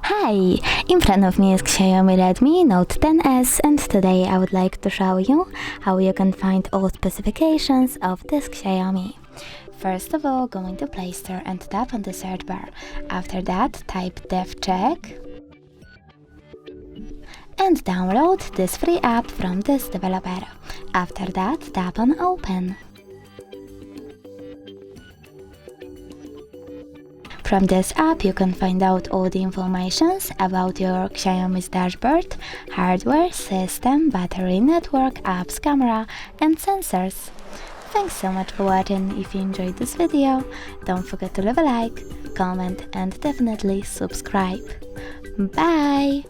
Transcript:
Hi! In front of me is Xiaomi Redmi Note 10s, and today I would like to show you how you can find all specifications of this Xiaomi. First of all, go into Play Store and tap on the search bar. After that, type DevCheck and download this free app from this developer. After that, tap on Open. From this app, you can find out all the informations about your Xiaomi's dashboard, hardware, system, battery, network, apps, camera, and sensors. Thanks so much for watching. If you enjoyed this video, don't forget to leave a like, comment, and definitely subscribe. Bye!